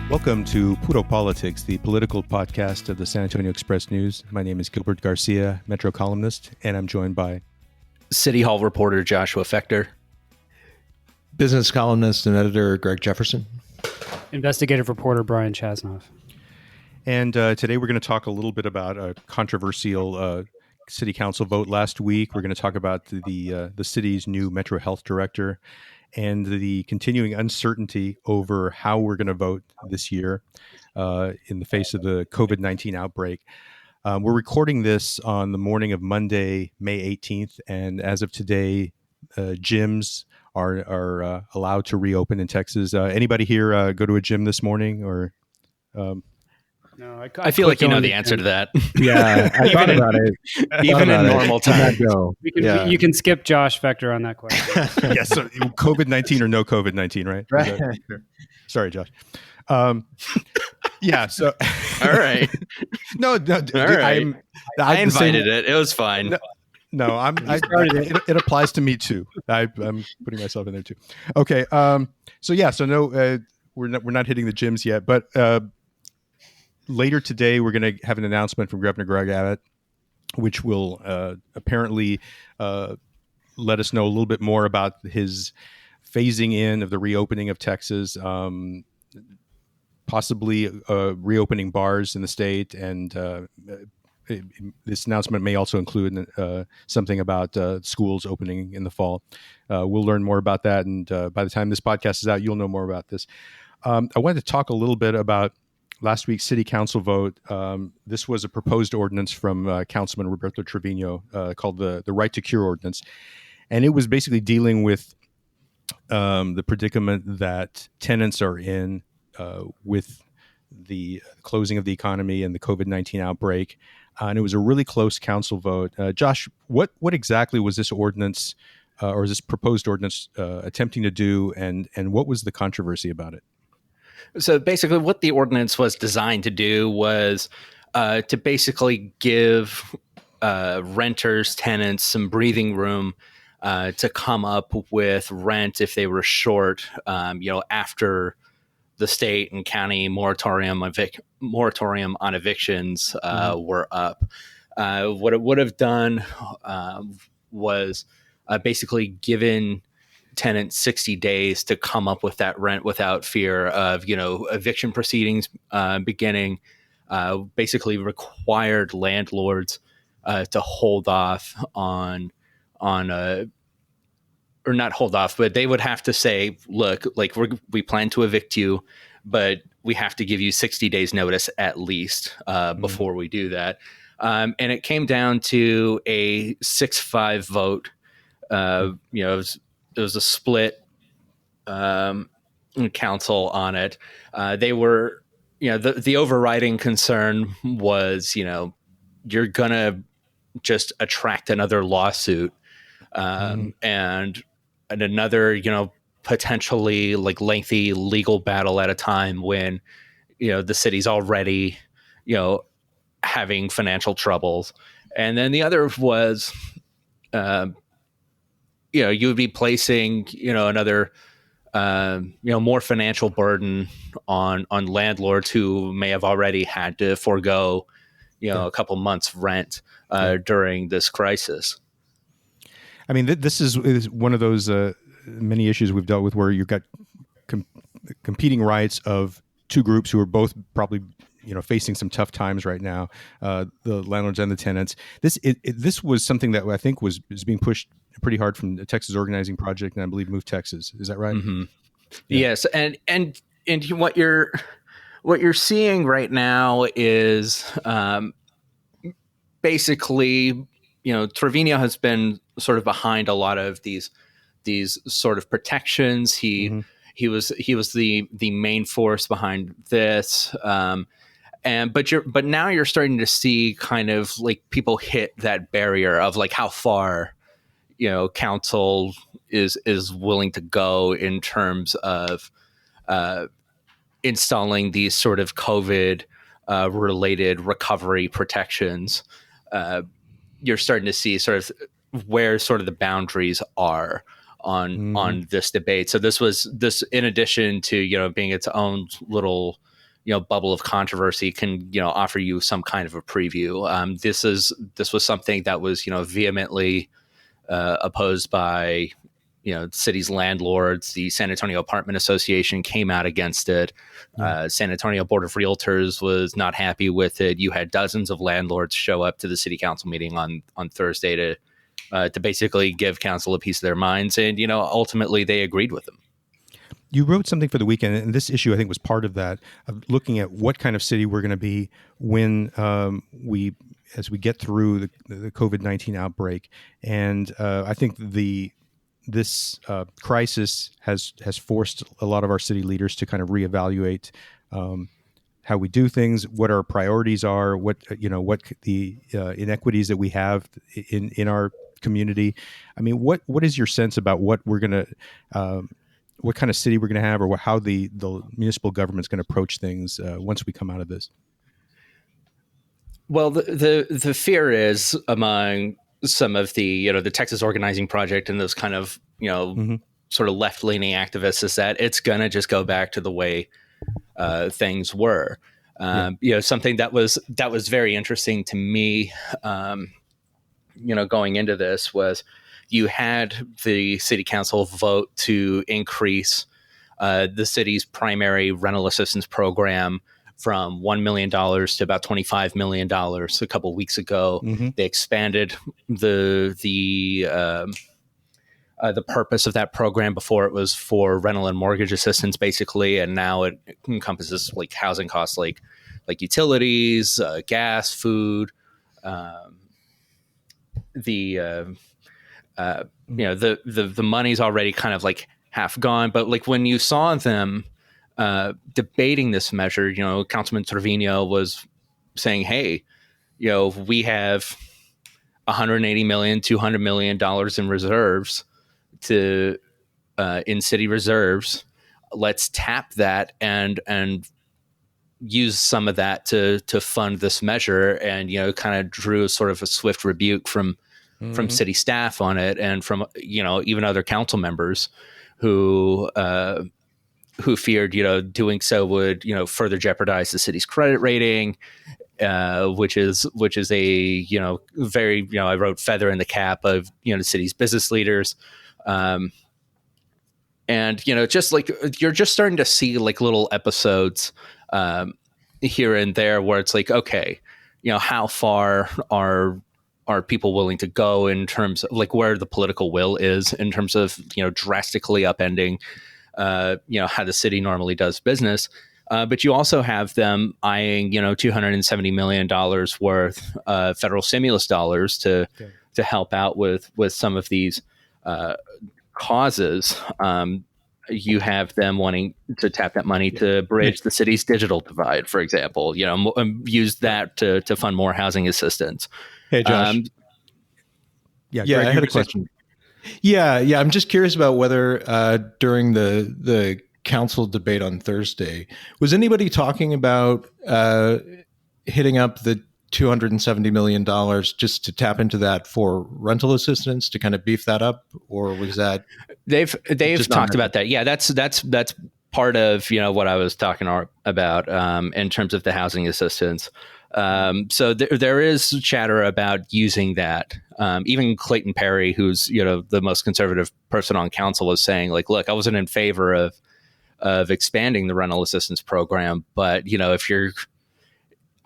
Welcome to Puro Politics, the political podcast of the San Antonio Express News. My name is Gilbert Garcia, Metro columnist, and I'm joined by City Hall reporter Joshua Fechter, business columnist and editor Greg Jefferson, investigative reporter Brian Chasnoff. And today we're going to talk a little bit about a controversial city council vote last week. We're going to talk about the city's new Metro Health director and the continuing uncertainty over how we're going to vote this year in the face of the COVID-19 outbreak. We're recording this on the morning of Monday, May 18th, and as of today, gyms are allowed to reopen in Texas. Anybody here go to a gym this morning? Or No, I feel like you know the answer to that. Yeah, I thought about it. Even in normal time. You can skip Josh Fechter on that question. Yeah, so COVID-19 or no COVID-19, right? Right. Sorry, Josh. Yeah, so All right. No, All right. I invited it. It was fine. No, it applies to me too. I'm putting myself in there too. Okay. So no, we're not hitting the gyms yet, but later today we're going to have an announcement from Governor Greg Abbott, which will apparently let us know a little bit more about his phasing in of the reopening of Texas, possibly reopening bars in the state, and this announcement may also include something about schools opening in the fall. We'll learn more about that, and by the time this podcast is out, you'll know more about this. I wanted to talk a little bit about last week's city council vote. This was a proposed ordinance from Councilman Roberto Trevino called the Right to Cure Ordinance, and it was basically dealing with the predicament that tenants are in with the closing of the economy and the COVID-19 outbreak. And it was a really close council vote. Josh, what exactly was this ordinance or is this proposed ordinance attempting to do, and what was the controversy about it? So basically what the ordinance was designed to do was to basically give renters, tenants some breathing room to come up with rent if they were short, after the state and county moratorium on evictions were up. What it would have done was basically given tenants 60 days to come up with that rent without fear of, eviction proceedings beginning. Basically required landlords to hold off or not hold off, but they would have to say, look, like we plan to evict you, but we have to give you 60 days notice at least before we do that. And it came down to a 6-5 vote. It was a split council on it. They were, the overriding concern was, you're going to just attract another lawsuit and another, potentially like lengthy legal battle at a time when, the city's already, having financial troubles. And then the other was, you would be placing, another, more financial burden on landlords who may have already had to forego, a couple months rent during this crisis. I mean, this is one of those many issues we've dealt with where you've got competing rights of two groups who are both probably facing some tough times right now, the landlords and the tenants. This was something that I think was being pushed pretty hard from the Texas Organizing Project and I believe Move Texas. Is that right? Mm-hmm. Yeah. Yes, and what you're seeing right now is basically, Trevino has been sort of behind a lot of these sort of protections. He was the main force behind this. But now you're starting to see kind of like people hit that barrier of like how far, council is willing to go in terms of installing these sort of COVID related recovery protections. You're starting to see sort of where sort of the boundaries are on this debate. So this in addition to, being its own little bubble of controversy can offer you some kind of a preview. This was something that was vehemently opposed by the city's landlords. The San Antonio Apartment Association came out against it. San Antonio Board of Realtors was not happy with it. You had dozens of landlords show up to the city council meeting on Thursday to basically give council a piece of their minds, and ultimately they agreed with them. You wrote something for the weekend, and this issue I think was part of that, of looking at what kind of city we're going to be when as we get through the COVID-19 outbreak. And I think this crisis has forced a lot of our city leaders to kind of reevaluate how we do things, what our priorities are, what the inequities that we have in our community. I mean, what is your sense about what we're going to what kind of city we're going to have, or how the municipal government's going to approach things once we come out of this? Well, the fear is among some of the the Texas Organizing Project and those kind of sort of left leaning activists is that it's going to just go back to the way things were. Something that was very interesting to me, going into this was you had the city council vote to increase the city's primary rental assistance program from $1 million to about $25 million a couple of weeks ago. Mm-hmm. They expanded the purpose of that program. Before it was for rental and mortgage assistance, basically, and now it encompasses like housing costs, like utilities, gas, food, the money's already kind of like half gone. But like when you saw them debating this measure, Councilman Trevino was saying, hey, we have $180 million, $200 million in reserves in city reserves. Let's tap that and use some of that to fund this measure. And, kind of drew sort of a swift rebuke from city staff on it, and from, even other council members who feared, doing so would, further jeopardize the city's credit rating, which is a, very, I wrote feather in the cap of, the city's business leaders. And, just like you're just starting to see like little episodes here and there where it's like, okay, how far are people willing to go in terms of like where the political will is in terms of, drastically upending, how the city normally does business. But you also have them eyeing, $270 million worth federal stimulus dollars to help out with some of these causes. You have them wanting to tap that money to bridge the city's digital divide, for example, use that to fund more housing assistance. Hey, Josh. Greg, I had a question. Yeah. I'm just curious about whether during the council debate on Thursday, was anybody talking about hitting up the $270 million just to tap into that for rental assistance to kind of beef that up, or was that they've talked about that? Yeah, that's part of what I was talking about in terms of the housing assistance. So there is chatter about using that. Even Clayton Perry, who's the most conservative person on council, was saying like, look, I wasn't in favor of expanding the rental assistance program, but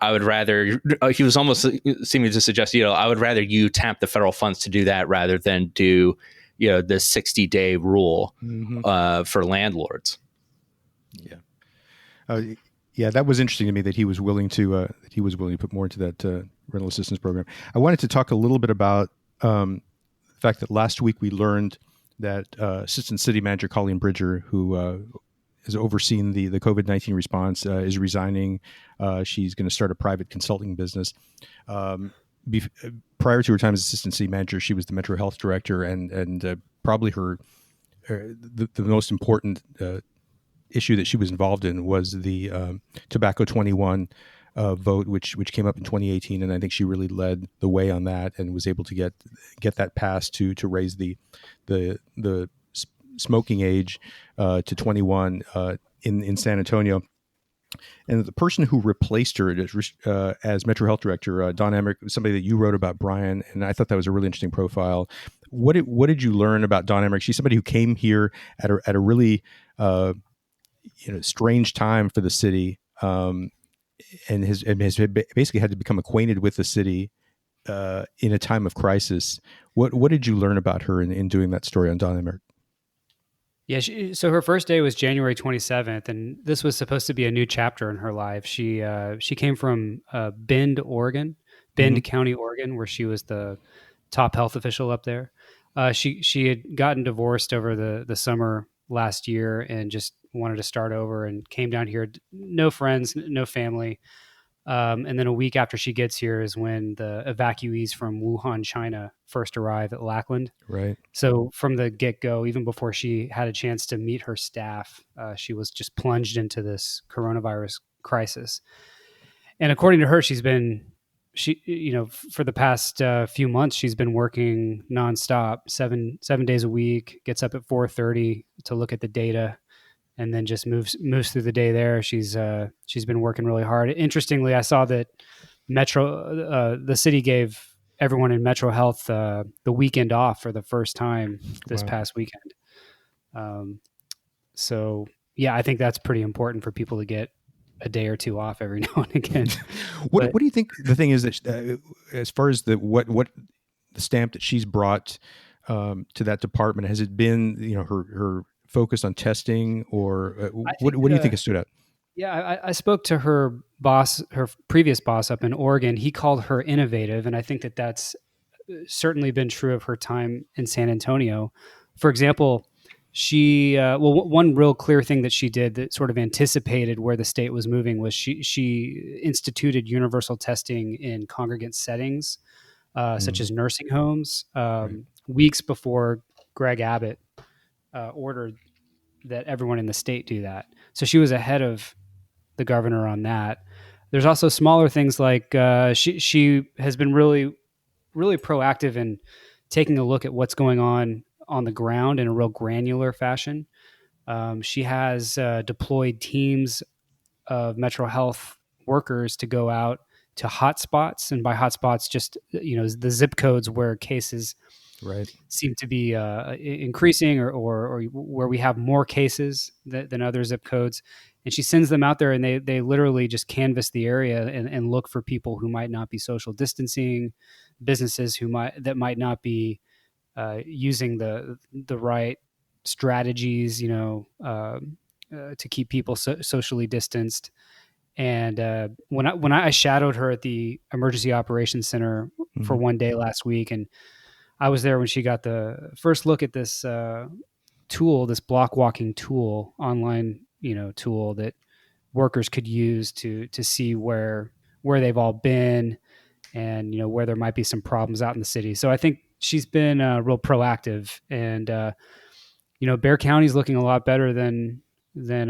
I would rather, he was almost seeming to suggest, I would rather you tap the federal funds to do that rather than do, the 60-day rule for landlords. Yeah. That was interesting to me that he was willing to put more into that rental assistance program. I wanted to talk a little bit about the fact that last week we learned that Assistant City Manager Colleen Bridger, who has overseen the COVID-19 response, is resigning. She's going to start a private consulting business. Prior to her time as Assistant City Manager, she was the Metro Health Director, and probably the most important issue that she was involved in was the Tobacco 21 vote, which came up in 2018, and I think she really led the way on that and was able to get that passed to raise the smoking age to 21 in San Antonio. And the person who replaced her as Metro Health Director, Don Emmerich, somebody that you wrote about, Brian, and I thought that was a really interesting profile. What did you learn about Don Emmerich? She's somebody who came here at a really strange time for the city, and has basically had to become acquainted with the city in a time of crisis. What did you learn about her in doing that story on Don Emmerich? Yeah, so her first day was January 27th, and this was supposed to be a new chapter in her life. She came from Bend, Oregon, Bend County, Oregon, where she was the top health official up there. She had gotten divorced over the summer last year and just wanted to start over, and came down here. No friends, no family. And then a week after she gets here is when the evacuees from Wuhan, China, first arrive at Lackland. Right. So from the get-go, even before she had a chance to meet her staff, she was just plunged into this coronavirus crisis. And according to her, for the past few months, she's been working nonstop, seven days a week. Gets up at 4:30 to look at the data, and then just moves through the day there. She's been working really hard. Interestingly, I saw that the city gave everyone in Metro Health the weekend off for the first time this past weekend. So yeah, I think that's pretty important for people to get a day or two off every now and again. What do you think the thing is that as far as what the stamp that she's brought to that department, has it been her focused on testing, or what do you think has stood out? Yeah, I spoke to her boss, her previous boss up in Oregon. He called her innovative, and I think that that's certainly been true of her time in San Antonio. For example, one real clear thing that she did that sort of anticipated where the state was moving was she instituted universal testing in congregate settings, such as nursing homes, weeks before Greg Abbott ordered that everyone in the state do that. So she was ahead of the governor on that. There's also smaller things like she has been really, really proactive in taking a look at what's going on the ground in a real granular fashion. She has deployed teams of Metro Health workers to go out to hotspots, and by hotspots, just the zip codes where cases seem to be increasing, or where we have more cases than other zip codes. And she sends them out there, and they literally just canvass the area and look for people who might not be social distancing, businesses that might not be using the right strategies, to keep people socially distanced. And when I shadowed her at the Emergency Operations Center for one day last week, and I was there when she got the first look at this tool, this block walking tool, online, tool that workers could use to see where they've all been, and where there might be some problems out in the city. So I think she's been real proactive, and Bexar County is looking a lot better than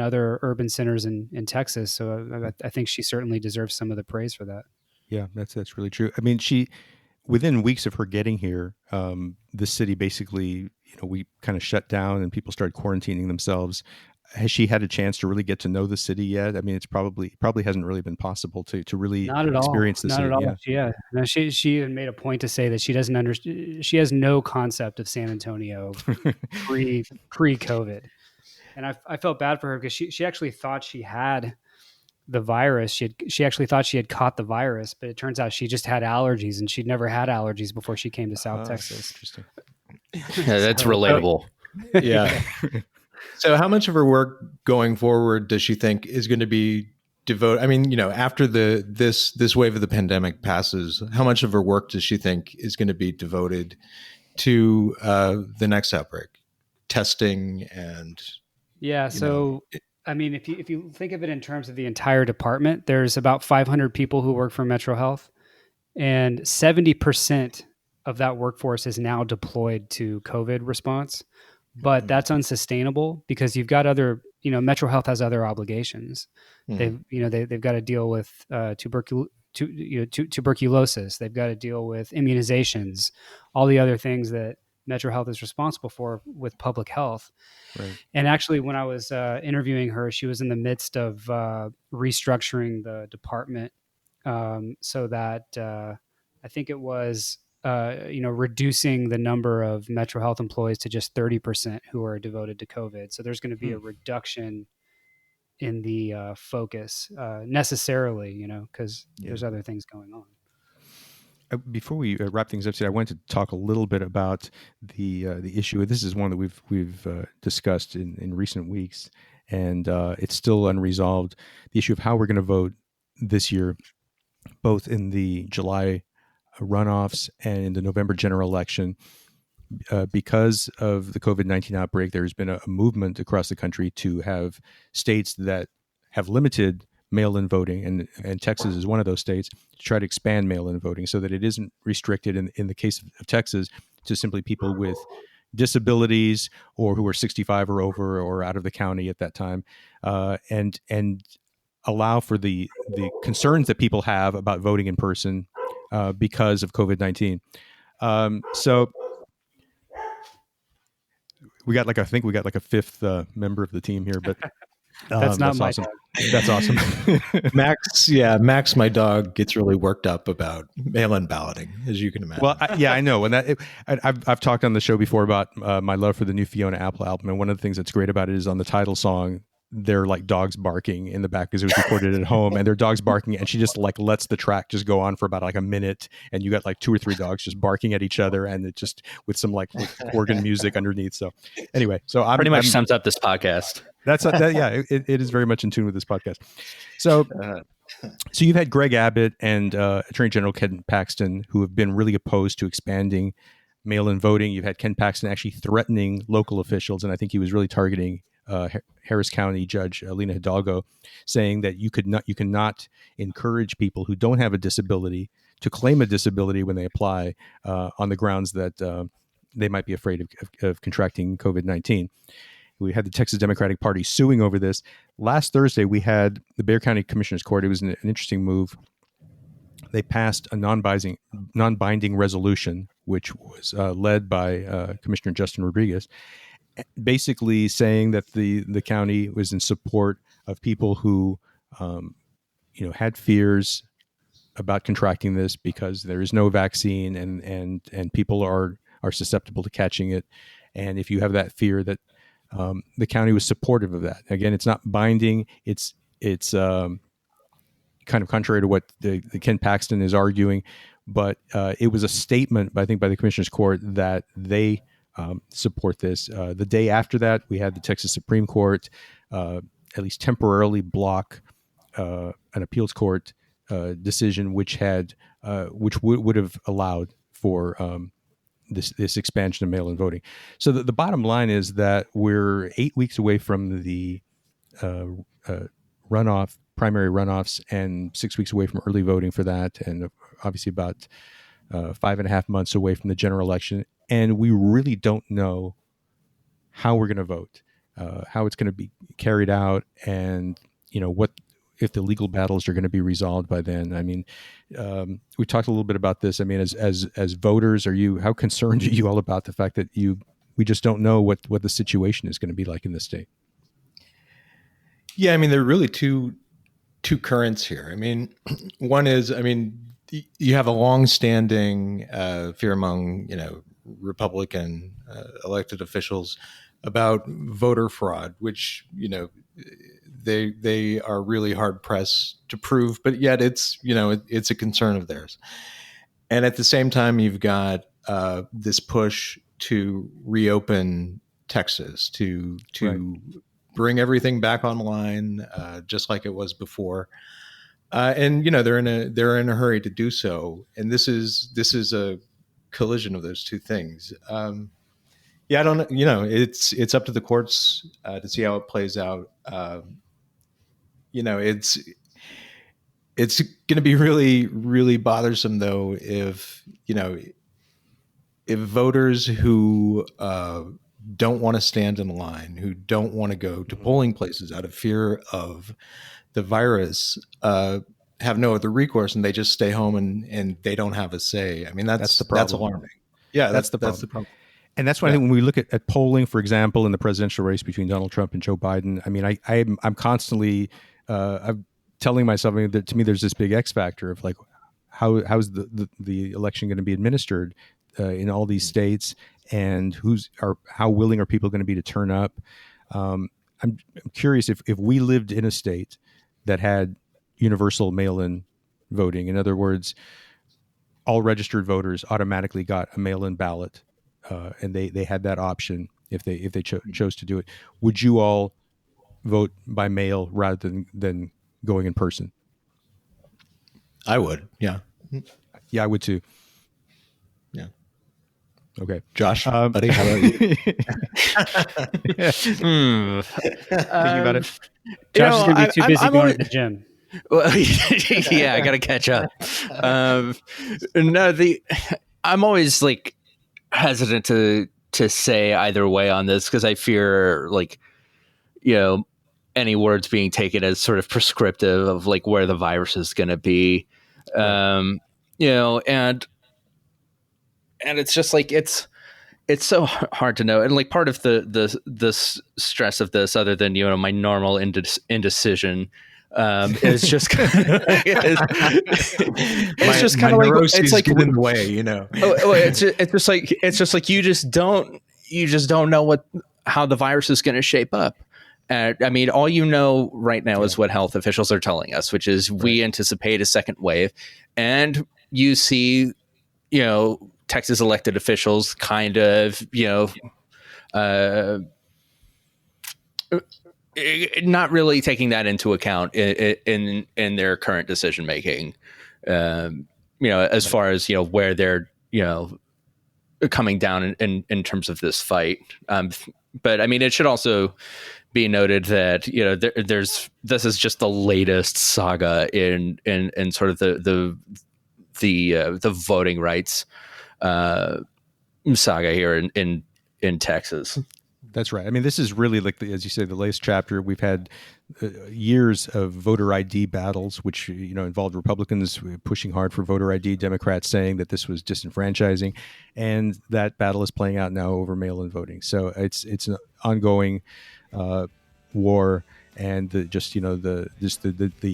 other urban centers in Texas. So I think she certainly deserves some of the praise for that. Yeah, that's really true. I mean, within weeks of her getting here, the city basically, we kind of shut down and people started quarantining themselves. Has she had a chance to really get to know the city yet? I mean, it's probably hasn't really been possible to really experience the city. Not at all. Yeah. No, she even made a point to say that she doesn't understand. She has no concept of San Antonio pre-COVID. And I felt bad for her because she actually thought she had the virus. She actually thought she had caught the virus, but it turns out she just had allergies, and she'd never had allergies before she came to South Texas. Interesting. Yeah, that's relatable. Yeah. So how much of her work going forward does she think is going to be devoted? I mean, after this wave of the pandemic passes, how much of her work does she think is going to be devoted to the next outbreak, testing and? Yeah. So, I mean, if you think of it in terms of the entire department, there's about 500 people who work for Metro Health, and 70% of that workforce is now deployed to COVID response. But that's unsustainable because you've got other, Metro Health has other obligations. They've got to deal with tuberculosis. They've got to deal with immunizations, all the other things that Metro Health is responsible for with public health. Right. And actually, when I was interviewing her, she was in the midst of restructuring the department so that I think it was reducing the number of Metro Health employees to just 30% who are devoted to COVID. So there's going to be a reduction in the focus necessarily, because there's other things going on. Before we wrap things up today, I wanted to talk a little bit about the issue. This is one that we've discussed in recent weeks, and it's still unresolved. The issue of how we're going to vote this year, both in the July runoffs and in the November general election. Because of the COVID-19 outbreak, there's been a movement across the country to have states that have limited mail-in voting, and Texas is one of those states, to try to expand mail-in voting so that it isn't restricted in the case of Texas to simply people with disabilities or who are 65 or over or out of the county at that time, and allow for the concerns that people have about voting in person because of COVID-19. So I think we got like a fifth member of the team here, but That's not my awesome. dog. That's awesome. Max, my dog, gets really worked up about mail-in balloting, as you can imagine. Well, I know, and I've talked on the show before about my love for the new Fiona Apple album, and one of the things that's great about it is on the title song, they're like dogs barking in the back because it was recorded at home, and they're dogs barking, and she just like lets the track just go on for about like a minute, and you got like 2 or 3 dogs just barking at each other, and it just with some like organ music underneath. So anyway, so I'm pretty much sums up this podcast. It is very much in tune with this podcast. So you've had Greg Abbott and Attorney General Ken Paxton, who have been really opposed to expanding mail-in voting. You've had Ken Paxton actually threatening local officials, and I think he was really targeting Harris County Judge Lena Hidalgo, saying that you cannot encourage people who don't have a disability to claim a disability when they apply on the grounds that they might be afraid of contracting COVID-19. We had the Texas Democratic Party suing over this. Last Thursday, we had the Bexar County Commissioner's Court. It was an interesting move. They passed a non-binding resolution, which was led by Commissioner Justin Rodriguez, basically saying that the county was in support of people who had fears about contracting this because there is no vaccine and people are susceptible to catching it. And if you have that fear, that the county was supportive of that. Again, it's not binding. It's kind of contrary to what the Ken Paxton is arguing, but it was a statement, I think, by the Commissioner's Court that they support this. The day after that, we had the Texas Supreme Court at least temporarily block an appeals court decision, which would have allowed for this expansion of mail-in voting. So the bottom line is that we're 8 weeks away from the primary runoffs, and 6 weeks away from early voting for that, and obviously about 5.5 months away from the general election. And we really don't know how we're going to vote, how it's going to be carried out, and what if the legal battles are going to be resolved by then. I mean, we talked a little bit about this. I mean, as voters, how concerned are you all about the fact that we just don't know what the situation is going to be like in the state? Yeah, I mean, there are really two currents here. I mean, one is, you have a long-standing fear among Republican elected officials about voter fraud, which they are really hard pressed to prove, but yet it's a concern of theirs. And at the same time, you've got this push to reopen Texas, to Right. bring everything back online, just like it was before. And they're in a hurry to do so. And this is a collision of those two things. I don't know. It's up to the courts to see how it plays out. It's going to be really, really bothersome, though, if voters who don't want to stand in line, who don't want to go to polling places out of fear of the virus, have no other recourse, and they just stay home and they don't have a say. I mean, that's the problem. That's alarming. Yeah, that's the problem. And that's why I think when we look at polling, for example, in the presidential race between Donald Trump and Joe Biden, I mean, I'm constantly I'm telling myself, I mean, that to me there's this big X factor of like how's the election going to be administered in all these states, and how willing are people going to be to turn up. I'm curious if we lived in a state that had universal mail-in voting. In other words, all registered voters automatically got a mail-in ballot, and they had that option if they chose to do it. Would you all vote by mail rather than going in person? I would. Yeah. Yeah, I would too. Yeah. Okay. Josh, buddy, how about you? Thinking about it. Josh is going to be too busy going to the gym. Well, yeah, I got to catch up. I'm always like hesitant to say either way on this because I fear like, any words being taken as sort of prescriptive of like where the virus is going to be, and it's just like it's so hard to know. And like part of the stress of this, other than my normal indecision, it's just kind of, it's just kind of like it's like in the way, it's just like you just don't know how the virus is going to shape up. I mean, all right now is what health officials are telling us, which is we anticipate a second wave, and you see, Texas elected officials kind of, not really taking that into account in their current decision making, as far as where they're coming down in terms of this fight. But I mean, it should also be noted that this is just the latest saga in sort of the voting rights saga here in Texas. That's right. I mean, this is really like, as you say, the latest chapter. We've had years of voter ID battles, which involved Republicans pushing hard for voter ID, Democrats saying that this was disenfranchising, and that battle is playing out now over mail-in voting. So it's an ongoing war, and the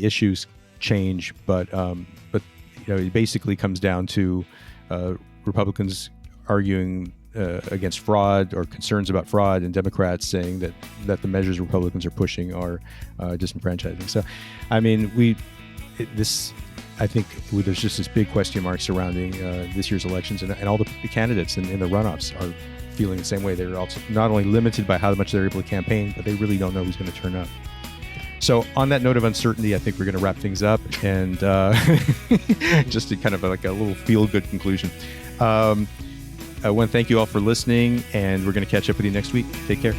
issues change, but it basically comes down to Republicans arguing against fraud or concerns about fraud, and Democrats saying that the measures Republicans are pushing are disenfranchising. So, I mean, I think there's just this big question mark surrounding this year's elections, and all the candidates in the runoffs are feeling the same way. They're also not only limited by how much they're able to campaign, but they really don't know who's going to turn up. So on that note of uncertainty, I think we're going to wrap things up, and just to kind of like a little feel-good conclusion. I want to thank you all for listening, and we're going to catch up with you next week. Take care.